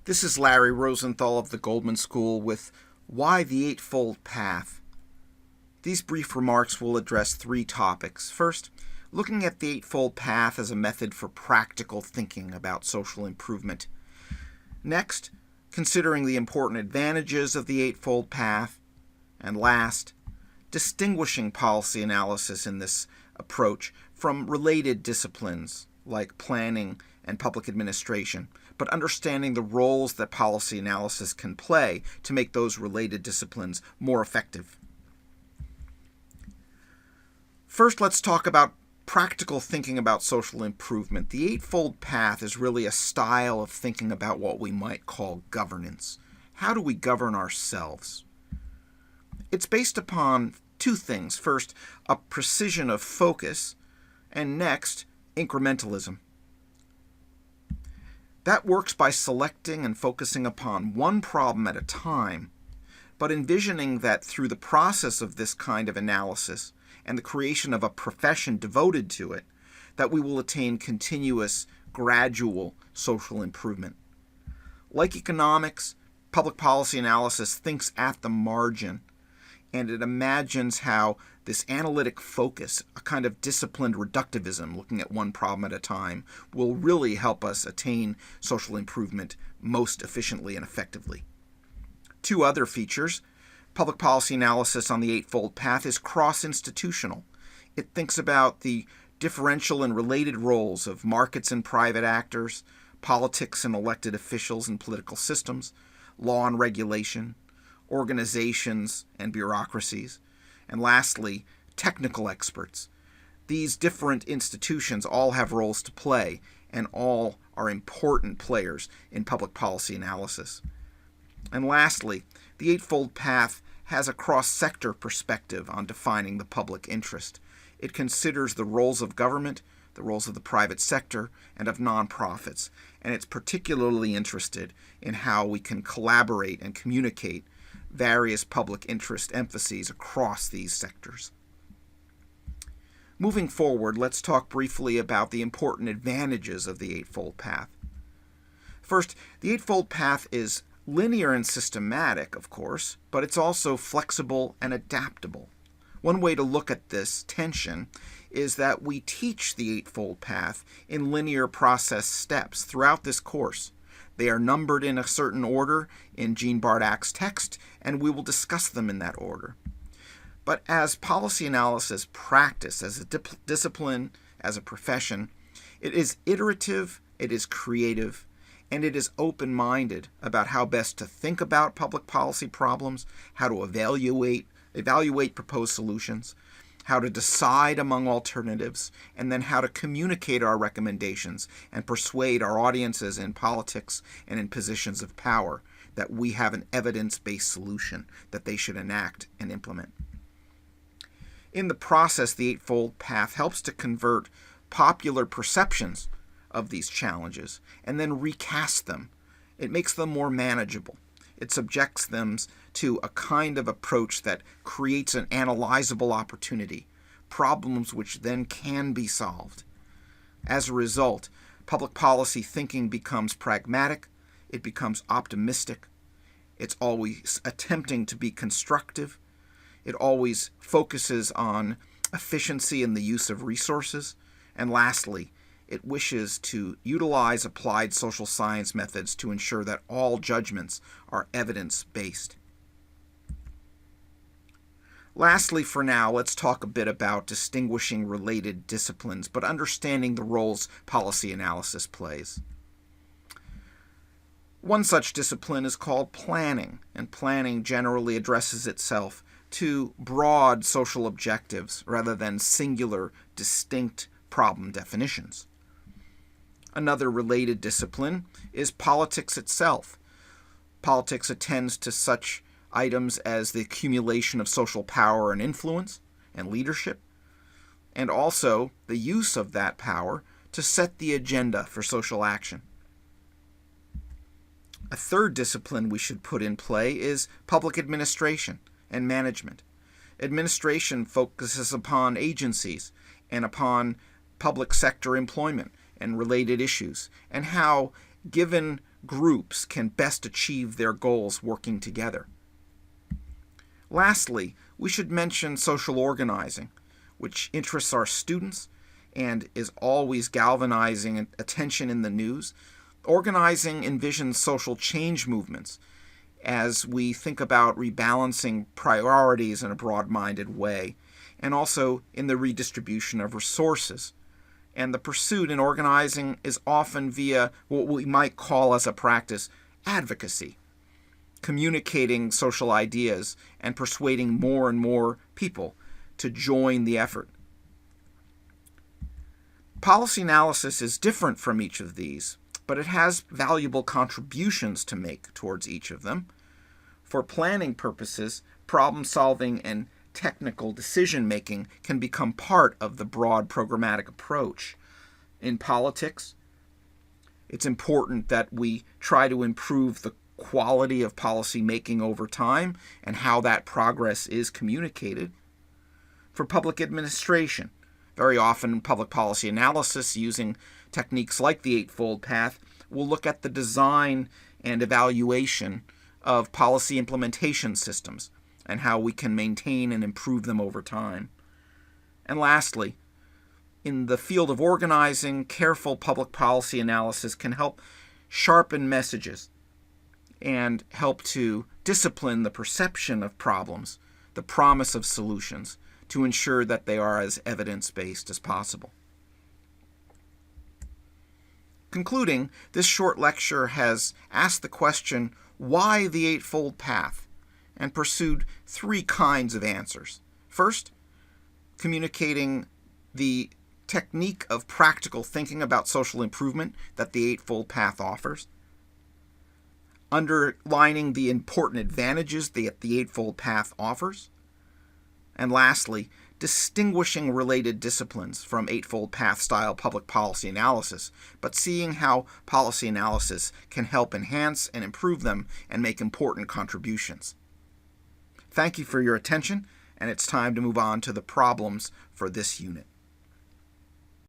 This is Larry Rosenthal of the Goldman School with Why the Eightfold Path. These brief remarks will address three topics. First, looking at the Eightfold Path as a method for practical thinking about social improvement. Next, considering the important advantages of the Eightfold Path. And last, distinguishing policy analysis in this approach from related disciplines like planning and public administration, but understanding the roles that policy analysis can play to make those related disciplines more effective. First, let's talk about practical thinking about social improvement. The Eightfold Path is really a style of thinking about what we might call governance. How do we govern ourselves? It's based upon two things. First, a precision of focus, and next, incrementalism. That works by selecting and focusing upon one problem at a time, but envisioning that through the process of this kind of analysis and the creation of a profession devoted to it, that we will attain continuous, gradual social improvement. Like economics, public policy analysis thinks at the margin, and it imagines how this analytic focus, a kind of disciplined reductivism, looking at one problem at a time, will really help us attain social improvement most efficiently and effectively. Two other features. Public policy analysis on the Eightfold Path is cross-institutional. It thinks about the differential and related roles of markets and private actors, politics and elected officials and political systems, law and regulation, organizations and bureaucracies, and lastly, technical experts. These different institutions all have roles to play, and all are important players in public policy analysis. And lastly, the Eightfold Path has a cross-sector perspective on defining the public interest. It considers the roles of government, the roles of the private sector, and of nonprofits, and it's particularly interested in how we can collaborate and communicate various public interest emphases across these sectors. Moving forward, let's talk briefly about the important advantages of the Eightfold Path. First, the Eightfold Path is linear and systematic, of course, but it's also flexible and adaptable. One way to look at this tension is that we teach the Eightfold Path in linear process steps throughout this course. They are numbered in a certain order in Jean Bardac's text, and we will discuss them in that order. But as policy analysis practice, as a discipline, as a profession, it is iterative, it is creative, and it is open-minded about how best to think about public policy problems, how to evaluate proposed solutions, how to decide among alternatives, and then how to communicate our recommendations and persuade our audiences in politics and in positions of power that we have an evidence-based solution that they should enact and implement. In the process, the Eightfold Path helps to convert popular perceptions of these challenges and then recast them. It makes them more manageable. It subjects them to a kind of approach that creates an analyzable opportunity, problems which then can be solved. As a result, public policy thinking becomes pragmatic, it becomes optimistic, it's always attempting to be constructive, it always focuses on efficiency in the use of resources, and lastly, it wishes to utilize applied social science methods to ensure that all judgments are evidence-based. Lastly, for now, let's talk a bit about distinguishing related disciplines, but understanding the roles policy analysis plays. One such discipline is called planning, and planning generally addresses itself to broad social objectives rather than singular, distinct problem definitions. Another related discipline is politics itself. Politics attends to such items as the accumulation of social power and influence and leadership, and also the use of that power to set the agenda for social action. A third discipline we should put in play is public administration and management. Administration focuses upon agencies and upon public sector employment and related issues, and how, given groups can best achieve their goals working together. Lastly, we should mention social organizing, which interests our students and is always galvanizing attention in the news. Organizing envisions social change movements as we think about rebalancing priorities in a broad-minded way, and also in the redistribution of resources. And the pursuit in organizing is often via what we might call as a practice advocacy, communicating social ideas and persuading more and more people to join the effort. Policy analysis is different from each of these, but it has valuable contributions to make towards each of them. For planning purposes, problem-solving and technical decision-making can become part of the broad programmatic approach. In politics, it's important that we try to improve the quality of policy making over time and how that progress is communicated. For public administration, very often public policy analysis using techniques like the Eightfold Path will look at the design and evaluation of policy implementation systems and how we can maintain and improve them over time. And lastly, in the field of organizing, careful public policy analysis can help sharpen messages and help to discipline the perception of problems, the promise of solutions, to ensure that they are as evidence-based as possible. Concluding, this short lecture has asked the question, why the Eightfold Path, and pursued three kinds of answers. First, communicating the technique of practical thinking about social improvement that the Eightfold Path offers, underlining the important advantages that the Eightfold Path offers, and lastly, distinguishing related disciplines from Eightfold Path-style public policy analysis, but seeing how policy analysis can help enhance and improve them and make important contributions. Thank you for your attention, and it's time to move on to the problems for this unit.